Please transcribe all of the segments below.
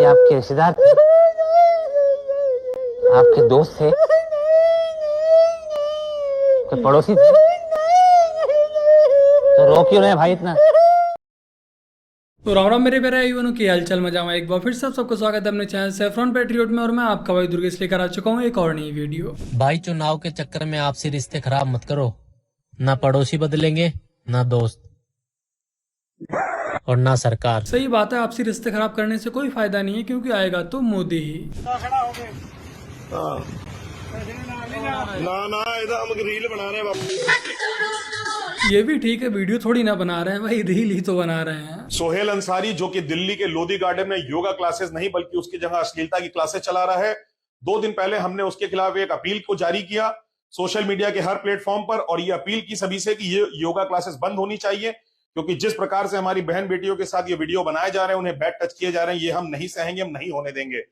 आपके रिश्तेदार थे, आपके दोस्त थे, कोई पड़ोसी थे? तो रो क्यों रहे भाई इतना? तो राम राम मेरे प्यारे भाइयों की हालचाल मजा में एक बार फिर से आप सबको स्वागत है अपने चैनल सैफरॉन पैट्रियट में। और मैं आपका भाई दुर्गेश लेकर आ चुका हूँ एक और नई वीडियो। भाई चुनाव के चक्कर में आपसी रिश्ते खराब मत करो। ना पड़ोसी बदलेंगे, ना दोस्त और ना सरकार। सही बात है, आपसी रिश्ते खराब करने से कोई फायदा नहीं है, क्योंकि आएगा तो मोदी ही। ना इधर हम रील बना रहे हैं। ये भी ठीक है, वीडियो थोड़ी ना बना रहे हैं भाई, रील ही तो बना रहे हैं। सोहेल अंसारी जो कि दिल्ली के लोधी गार्डन में योगा क्लासेस नहीं बल्कि उसकी जगह अश्लीलता की क्लासेस चला रहा है। 2 दिन पहले हमने उसके खिलाफ एक अपील को जारी किया सोशल मीडिया के हर प्लेटफॉर्म पर, और ये अपील की सभी से कि ये योगा क्लासेस बंद होनी चाहिए, क्योंकि जिस प्रकार से हमारी बहन बेटियों के साथ ये वीडियो बनाए जा रहे हैं, उन्हें बैड टच किए जा रहे हैं, ये हम नहीं सहेंगे, हम नहीं होने देंगे।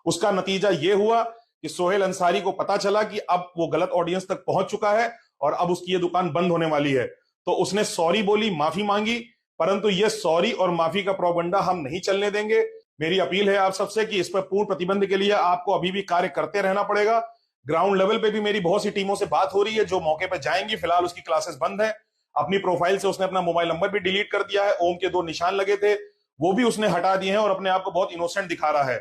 उसका नतीजा ये हुआ कि सोहेल अंसारी को पता चला कि अब वो गलत ऑडियंस तक पहुंच चुका है और अब उसकी ये दुकान बंद होने वाली है। तो उसने सॉरी बोली, माफी मांगी, परंतु ये सॉरी और माफी का प्रोपगेंडा हम नहीं चलने देंगे। मेरी अपील है आप सबसे कि इस पर पूर्ण प्रतिबंध के लिए आपको अभी भी कार्य करते रहना पड़ेगा। ग्राउंड लेवल पे भी मेरी बहुत सी टीमों से बात हो रही है जो मौके पे जाएंगी। फिलहाल उसकी क्लासेस बंद है। अपनी प्रोफाइल से उसने अपना मोबाइल नंबर भी डिलीट कर दिया है। ओम के 2 निशान लगे थे वो भी उसने हटा दिए हैं और अपने आप को बहुत इनोसेंट दिखा रहा है।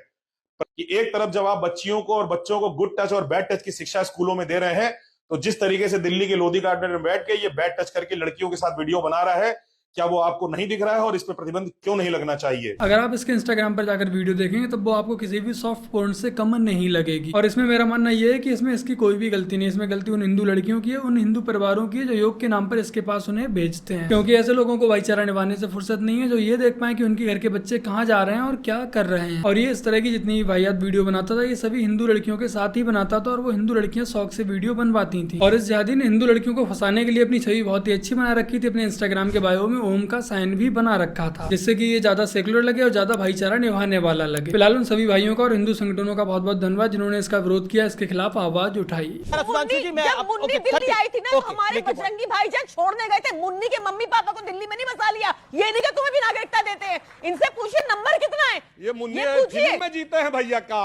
कि एक तरफ जब आप बच्चियों को और बच्चों को गुड टच और बैड टच की शिक्षा स्कूलों में दे रहे हैं, तो जिस तरीके से दिल्ली के लोधी गार्डन में बैठ के ये बैड टच करके लड़कियों के साथ वीडियो बना रहा है, क्या वो आपको नहीं दिख रहा है और इस पर प्रतिबंध क्यों नहीं लगना चाहिए? अगर आप इसके इंस्टाग्राम पर जाकर वीडियो देखेंगे तो वो आपको किसी भी सॉफ्ट पोर्न से कम नहीं लगेगी। और इसमें मेरा मानना यह है कि इसमें इसकी कोई भी गलती नहीं है। इसमें गलती उन हिंदू लड़कियों की है, उन हिंदू परिवारों की है जो योग के नाम पर इसके पास उन्हें भेजते हैं, क्योंकि ऐसे लोगों को भाईचारा निभाने से फुर्सत नहीं है जो ये देख पाए कि उनके घर के बच्चे कहाँ जा रहे हैं और क्या कर रहे हैं। और ये इस तरह की जितनी वाहियात वीडियो बनाता था ये सभी हिंदू लड़कियों के साथ ही बनाता था, और वो हिंदू लड़कियां शौक से वीडियो बनवाती थी। और इस जिहादी ने हिंदू लड़कियों को फंसाने के लिए अपनी छवि बहुत ही अच्छी बना रखी थी। अपने इंस्टाग्राम के बायो में ओम का साइन भी बना रखा था, जिससे कि ये ज्यादा सेकुलर लगे और ज्यादा भाईचारा निभाने वाला लगे। फिलहाल उन सभी भाइयों का और हिंदू संगठनों का बहुत बहुत धन्यवाद जिन्होंने इसका विरोध किया, इसके खिलाफ आवाज उठाई। मुन्नी दिल्ली आई थी ना, हमारे बजरंगी भाईजान छोड़ने गए थे। मुन्नी के मम्मी पापा को दिल्ली में नहीं बसा लिया। ये नहीं कि तुम्हें भी नागरिकता देते हैं। इनसे पूछिए नंबर कितना है। ये मुन्नी फिल्म में जीते हैं भैया का,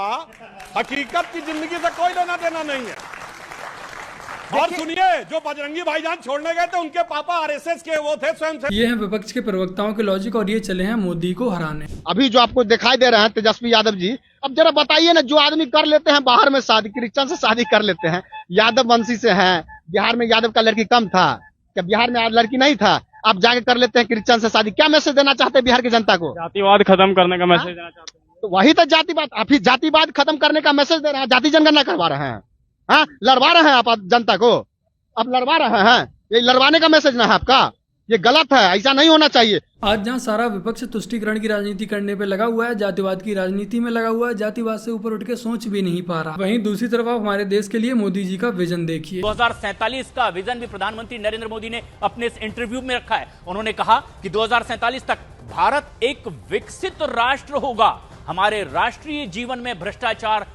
हकीकत की जिंदगी से कोई लेना देना नहीं है। और सुनिए, जो बजरंगी भाईजान छोड़ने गए थे उनके पापा आरएसएस के वो थे स्वयं से। ये हैं विपक्ष के प्रवक्ताओं के लॉजिक और ये चले हैं मोदी को हराने। अभी जो आपको दिखाई दे रहे हैं तेजस्वी यादव जी, अब जरा बताइए ना, जो आदमी कर लेते हैं बाहर में शादी, क्रिश्चियन से शादी कर लेते हैं, यादव वंशी से हैं, बिहार में यादव का लड़की कम था क्या? बिहार में लड़की नहीं था? आप जाके कर लेते हैं क्रिश्चियन से शादी। क्या मैसेज देना चाहते हैं बिहार की जनता को? जातिवाद खत्म करने का मैसेज देना चाहते हैं। तो वही तो जातिवाद, आप ही जातिवाद खत्म करने का मैसेज दे रहे हैं। जाति जनगणना करवा रहे हैं, हाँ, लड़वा रहे हैं आप जनता को, आप लड़वा रहे हैं। ये लड़वाने का मैसेज ना है आपका, ये गलत है, ऐसा नहीं होना चाहिए। आज जहां सारा विपक्ष तुष्टीकरण की राजनीति करने पे लगा हुआ है, जातिवाद की राजनीति में लगा हुआ है, जातिवाद से ऊपर उठ के सोच भी नहीं पा रहा, वहीं दूसरी तरफ आप हमारे देश के लिए मोदी जी का विजन देखिए। 2047 का विजन भी प्रधानमंत्री नरेंद्र मोदी ने अपने इस इंटरव्यू में रखा है। उन्होंने कहा कि 2047 तक भारत एक विकसित राष्ट्र होगा। हमारे राष्ट्रीय जीवन में भ्रष्टाचार,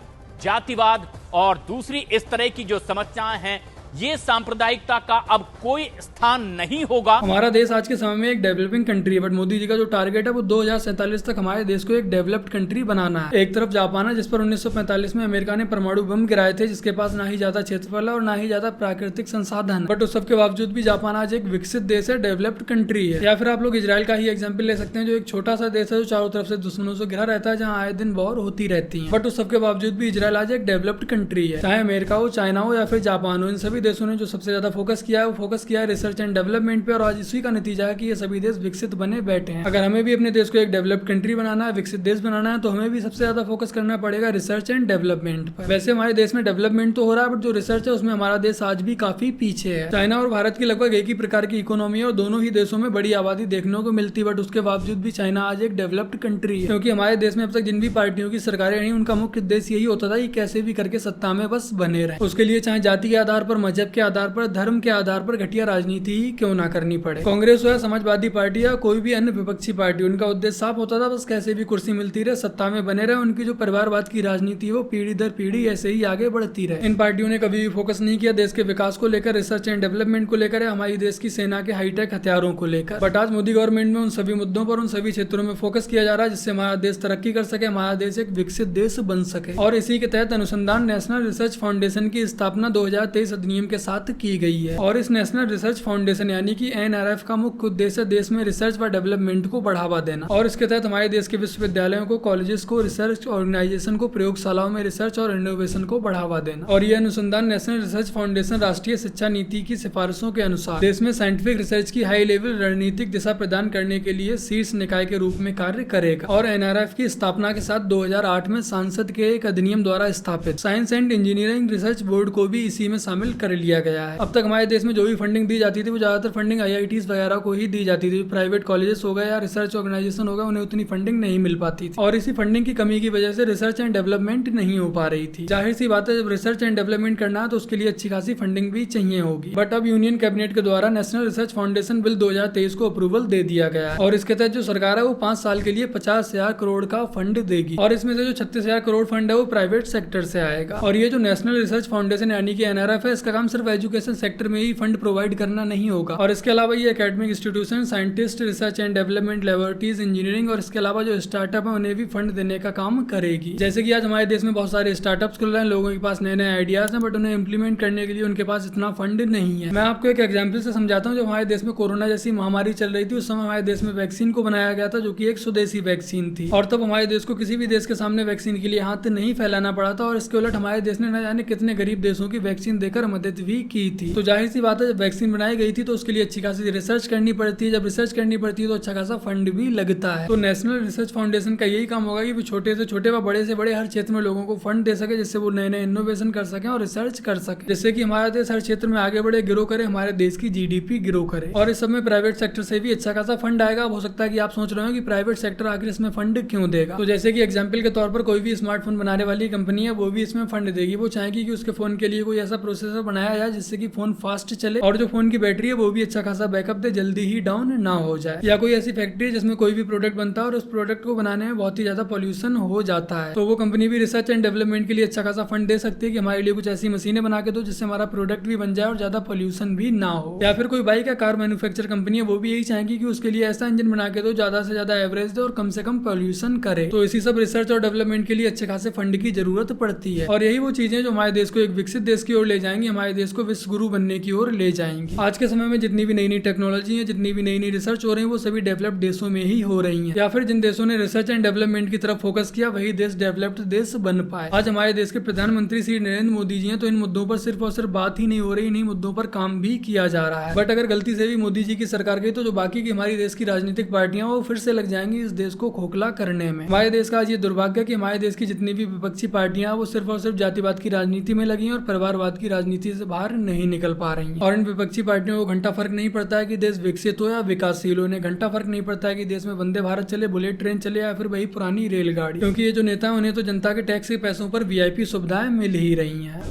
जातिवाद और दूसरी इस तरह की जो समस्याएं हैं, ये सांप्रदायिकता का अब कोई स्थान नहीं होगा। हमारा देश आज के समय में एक डेवलपिंग कंट्री है, बट मोदी जी का जो टारगेट है वो 2047 तक हमारे देश को एक डेवलप्ड कंट्री बनाना है। एक तरफ जापान है जिस पर 1945 में अमेरिका ने परमाणु बम गिराए थे, जिसके पास ना ही ज्यादा क्षेत्रफल है और ना ही ज्यादा प्राकृतिक संसाधन, बट उस सब के बावजूद भी जापान आज एक विकसित देश है, डेवलप्ड कंट्री है। या फिर आप लोग इजराइल का ही एग्जाम्पल ले सकते हैं, जो एक छोटा सा देश है जो चारों तरफ से दुश्मनों से घिरा रहता है, जहाँ आए दिन वॉर होती रहती है, बट उस सबके बावजूद भी इजराइल आज एक डेवलप्ड कंट्री है। चाहे अमेरिका हो, चाइना हो या फिर जापान हो, इन सभी देशों ने जो सबसे ज्यादा फोकस किया है वो फोकस किया है रिसर्च एंड डेवलपमेंट पे, और आज इसी का नतीजा है कि ये सभी देश विकसित बने बैठे हैं। अगर हमें भी अपने देश को एक डेवलप्ड कंट्री बनाना है, विकसित देश बनाना है, तो हमें भी सबसे ज्यादा फोकस करना पड़ेगा रिसर्च एंड डेवलपमेंट पर। वैसे हमारे देश में डेवलपमेंट तो हो रहा है, बट जो रिसर्च है उसमें हमारा देश आज भी काफी पीछे है। चाइना और भारत की लगभग एक ही प्रकार की इकोनॉमी है और दोनों ही देशों में बड़ी आबादी देखने को मिलती है, बट उसके बावजूद भी चाइना आज एक डेवलप्ड कंट्री है, क्योंकि हमारे देश में अब तक जिन भी पार्टियों की सरकारें रही, उनका मुख्य उद्देश्य यही होता था कि कैसे भी करके सत्ता में बस बने रहे। उसके लिए चाहे जाति के आधार पर, मजहब के आधार पर, धर्म के आधार पर घटिया राजनीति ही क्यों ना करनी पड़े। कांग्रेस हो या समाजवादी पार्टी या कोई भी अन्य विपक्षी पार्टी, उनका उद्देश्य साफ होता था, बस कैसे भी कुर्सी मिलती रहे, सत्ता में बने रहे। उनकी जो परिवारवाद की राजनीति है वो पीढ़ी दर पीढ़ी ऐसे ही आगे बढ़ती रहे। इन पार्टियों ने कभी भी फोकस नहीं किया देश के विकास को लेकर, रिसर्च एंड डेवलपमेंट को लेकर, हमारी देश की सेना के हाईटेक हथियारों को लेकर। बट आज मोदी गवर्नमेंट में उन सभी मुद्दों पर, उन सभी क्षेत्रों में फोकस किया जा रहा है जिससे हमारा देश तरक्की कर सके, हमारा देश एक विकसित देश बन सके। और इसी के तहत अनुसंधान नेशनल रिसर्च फाउंडेशन की स्थापना 2023 अधिनियम के साथ की गई है। और इस नेशनल रिसर्च फाउंडेशन यानी कि NRF का मुख्य उद्देश्य देश में रिसर्च व डेवलपमेंट को बढ़ावा देना। और इसके तहत हमारे देश के विश्वविद्यालयों को, कॉलेजेस को, रिसर्च ऑर्गेनाइजेशन को, प्रयोगशालाओं में रिसर्च और इनोवेशन को बढ़ावा देना। और यह अनुसंधान नेशनल रिसर्च फाउंडेशन राष्ट्रीय शिक्षा नीति की सिफारिशों के अनुसार देश में साइंटिफिक रिसर्च की हाई लेवल रणनीतिक दिशा प्रदान करने के लिए शीर्ष निकाय के रूप में कार्य करेगा। और NRF की स्थापना के साथ 2008 में संसद के एक अधिनियम द्वारा स्थापित science and engineering research board को भी इसी में शामिल कर लिया गया है। अब तक हमारे देश में जो भी फंडिंग दी जाती थी वो ज्यादातर फंडिंग IITs वगैरह को ही दी जाती थी। प्राइवेट कॉलेजेस हो गए या रिसर्च ऑर्गेनाइजेशन हो गए, उन्हें उतनी फंडिंग नहीं मिल पाती थी। और इसी फंडिंग की कमी की वजह से रिसर्च एंड डेवलपमेंट नहीं हो पा रही थी। जाहिर सी बात है, जब रिसर्च एंड डेवलपमेंट करना है तो उसके लिए अच्छी खासी फंडिंग भी चाहिए होगी। बट अब यूनियन कैबिनेट के द्वारा नेशनल रिसर्च फाउंडेशन बिल 2023 को अप्रूवल दे दिया गया है। और इसके तहत जो सरकार है वो 5 साल के लिए 50,000 करोड़ का फंड देगी। और इसमें से जो 36,000 करोड़ फंड है वो प्राइवेट सेक्टर से आएगा। और ये जो नेशनल रिसर्च फाउंडेशन यानी कि NRF है, इसका काम सिर्फ एजुकेशन सेक्टर में ही फंड प्रोवाइड करना नहीं होगा। और इसके अलावा ये academic institution, scientist, research and development laboratories, engineering और इसके अलावा जो स्टार्टअप है उन्हें भी फंड देने का काम करेगी। जैसे कि आज हमारे देश में बहुत सारे स्टार्टअप्स खुल रहे हैं, लोगों के पास नए नए आइडियाज हैं, बट उन्हें इंप्लीमेंट करने के लिए उनके पास इतना फंड नहीं है। मैं आपको एक एग्जांपल से समझाता हूँ। जब हमारे देश में कोरोना जैसी महामारी चल रही थी, उस समय हमारे देश में वैक्सीन को बनाया गया था जो कि एक स्वदेशी वैक्सीन थी। और तब हमारे देश को किसी भी देश के सामने वैक्सीन के लिए हाथ नहीं फैलाना पड़ा था। और इसके उलट हमारे देश ने न जाने कितने गरीब देशों की वैक्सीन देकर मदद भी की थी। तो जाहिर सी बात है, जब वैक्सीन बनाई गई थी तो उसके लिए अच्छी खासी रिसर्च करनी पड़ती है। जब रिसर्च करनी पड़ती है तो अच्छा खासा फंड भी लगता है। तो नेशनल रिसर्च फाउंडेशन का यही काम होगा कि वो छोटे से छोटे व बड़े से बड़े हर क्षेत्र में लोगों को फंड दे सके, जिससे वो नए नए इनोवेशन कर सके और रिसर्च कर सके, जिससे कि हमारा देश हर क्षेत्र में आगे बढ़े, ग्रो करे, हमारे देश की GDP ग्रो करे। और इस सब में प्राइवेट सेक्टर से भी अच्छा खासा फंड आएगा। अब हो सकता है कि आप सोच रहे हो कि प्राइवेट सेक्टर आखिर इसमें फंड क्यों देगा। तो जैसे कि एग्जांपल के तौर पर कोई भी स्मार्टफोन बनाने वाली कंपनी है, वो भी इसमें फंड देगी। वो चाहेगी कि उसके फोन के लिए कोई ऐसा प्रोसेसर बनाया जाए जिससे कि फोन फास्ट चले और जो फोन की बैटरी है वो भी अच्छा खासा बैकअप दे, जल्दी ही डाउन ना हो जाए। या कोई ऐसी फैक्ट्री है जिसमें कोई भी प्रोडक्ट बनता है और उस प्रोडक्ट को बनाने में बहुत ही ज्यादा पॉल्यूशन हो जाता है, तो वो कंपनी भी रिसर्च एंड डेवलपमेंट के लिए अच्छा खासा फंड दे सकती है कि हमारे लिए कुछ ऐसी मशीनें बना के दो जिससे हमारा प्रोडक्ट भी बन जाए और ज्यादा पॉल्यूशन भी ना हो। या फिर कोई बाइक या कार मैन्युफैक्चर कंपनी है, वो भी यही चाहेगी कि उसके लिए ऐसा इंजन बना के दो ज्यादा से ज्यादा एवरेज दे और कम से कम पॉल्यूशन करे। तो इसी सब रिसर्च और डेवलपमेंट के लिए अच्छे खासे फंड की जरूरत पड़ती है। और यही वो चीजें जो हमारे देश को एक विकसित देश की ओर ले जाएंगी, हमारे देश को विश्व गुरु बनने की ओर ले जाएंगी। आज के समय में जितनी भी नई नई टेक्नोलॉजी है, जितनी भी नई नई रिसर्च हो रही है, वो सभी डेवलप्ड देशों में ही हो रही है। या फिर जिन देशों ने रिसर्च एंड डेवलपमेंट की तरफ फोकस किया वही देश डेवलप्ड देश बन पाए। आज हमारे देश के प्रधानमंत्री श्री नरेंद्र मोदी जी हैं, तो इन मुद्दों पर सिर्फ और सिर्फ बात ही नहीं हो रही, इन्हीं मुद्दों पर काम भी किया जा रहा है। बट अगर गलती से भी मोदी जी की सरकार गई तो जो बाकी की हमारी देश की राजनीतिक पार्टियां वो फिर से लग जाएंगी इस देश को खोखला करने में। हमारे देश का आज ये दुर्भाग्य है कि हमारे देश की जितनी भी विपक्षी पार्टियां वो सिर्फ और सिर्फ जातिवाद की राजनीति में लगी हैं और परिवारवाद की राजनीति से बाहर नहीं निकल पा रही हैं। और इन विपक्षी पार्टियों को घंटा फर्क नहीं पड़ता है कि देश विकसित हो या विकासशील हो, इन्हें घंटा फर्क नहीं पड़ता है कि देश में वंदे भारत चले, बुलेट ट्रेन चले या फिर वही पुरानी रेलगाड़ी, क्योंकि ये जो नेता है उन्हें तो जनता के टैक्स के पैसों पर VIP सुविधाएं मिल ही रही हैं।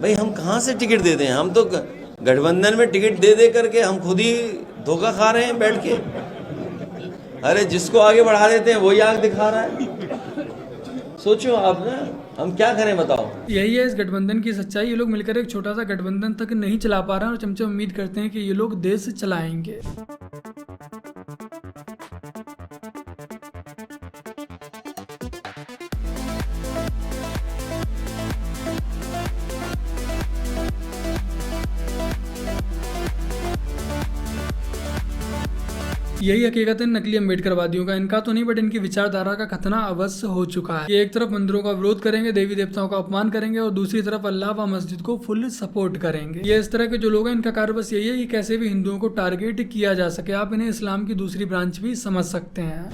भाई हम कहाँ से टिकट देते हैं? हम तो गठबंधन में टिकट दे दे करके हम खुद ही धोखा खा रहे हैं बैठ के। अरे जिसको आगे बढ़ा देते हैं वही आग दिखा रहा है। सोचो आप ना, हम क्या करें बताओ। यही है इस गठबंधन की सच्चाई। ये लोग मिलकर एक छोटा सा गठबंधन तक नहीं चला पा रहे हैं और चमचे उम्मीद करते हैं कि ये लोग देश चलाएंगे। यही हकीकत है नकली अम्बेडकरवादियों का। इनका तो नहीं बट इनकी विचारधारा का खतना अवश्य हो चुका है। ये एक तरफ मंदिरों का विरोध करेंगे, देवी देवताओं का अपमान करेंगे और दूसरी तरफ अल्लाह व मस्जिद को फुल सपोर्ट करेंगे। ये इस तरह के जो लोग हैं इनका कार्य बस यही है कि कैसे भी हिंदुओं को टारगेट किया जा सके। आप इन्हें इस्लाम की दूसरी ब्रांच भी समझ सकते हैं।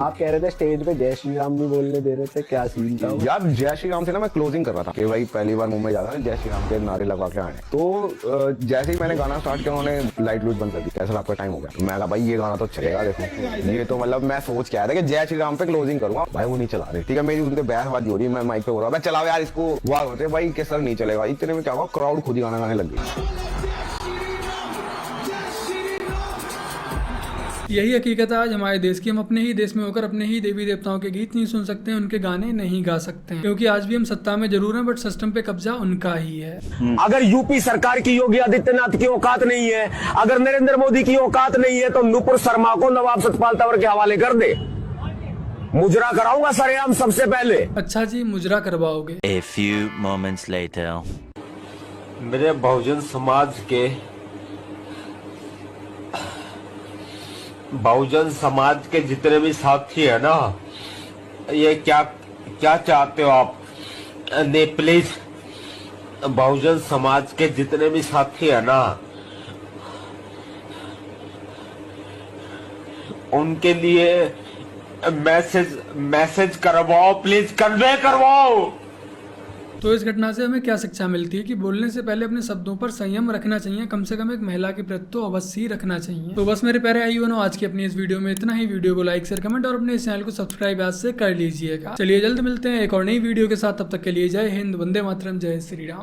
आप कह रहे थे स्टेज पे जय श्री राम भी बोलने दे रहे थे, क्या सीन था? यार जय श्री राम से ना मैं क्लोजिंग कर रहा था कि भाई पहली बार मुंबई जा रहा था, जय श्री राम के नारे लगा के आए। तो जैसे ही मैंने गाना स्टार्ट किया उन्होंने लाइट लूट बंद कर दी, कैसा आपका टाइम हो गया। मैं कहा भाई ये गाना तो चलेगा, देखो ये तो मतलब मैं सोच के आया था कि जय श्री राम पे क्लोजिंग करूंगा। भाई वो नहीं चला रहे, ठीक है, मेरी उनके बहसबाजी हो रही है, मैं माइक पे बोल रहा था चलाओ यार इसको, वाह होते भाई किस तरह नहीं चलेगा। इतने में क्या हुआ, क्राउड खुद ही गाना गाने लग गई। यही हकीकत है आज हमारे देश की। हम अपने ही देश में होकर अपने ही देवी देवताओं के गीत नहीं सुन सकते हैं, उनके गाने नहीं गा सकते हैं, क्योंकि आज भी हम सत्ता में जरूर हैं बट सिस्टम पे कब्जा उनका ही है। अगर यूपी सरकार की योगी आदित्यनाथ की औकात नहीं है, अगर नरेंद्र मोदी की औकात नहीं है, तो नुपुर शर्मा को नवाब सतपाल तंवर के हवाले कर दे, मुजरा कराऊंगा सरेआम सबसे पहले। अच्छा जी, मुजरा करवाओगे? A few moments later. मेरे बहुजन समाज के जितने भी साथी है ना, ये क्या चाहते हो आप ने, प्लीज बहुजन समाज के जितने भी साथी है ना, उनके लिए मैसेज करवाओ, प्लीज कन्वे करवाओ। तो इस घटना से हमें क्या शिक्षा मिलती है कि बोलने से पहले अपने शब्दों पर संयम रखना चाहिए, कम से कम एक महिला के प्रति तो अवश्य ही रखना चाहिए। तो बस मेरे प्यारे भाई बहनों, आज की अपनी इस वीडियो में इतना ही। वीडियो को लाइक शेयर कमेंट और अपने इस चैनल को सब्सक्राइब आज से कर लीजिएगा। चलिए जल्द मिलते हैं एक और नई वीडियो के साथ, तब तक के लिए जय हिंद, वंदे मातरम, जय श्री राम।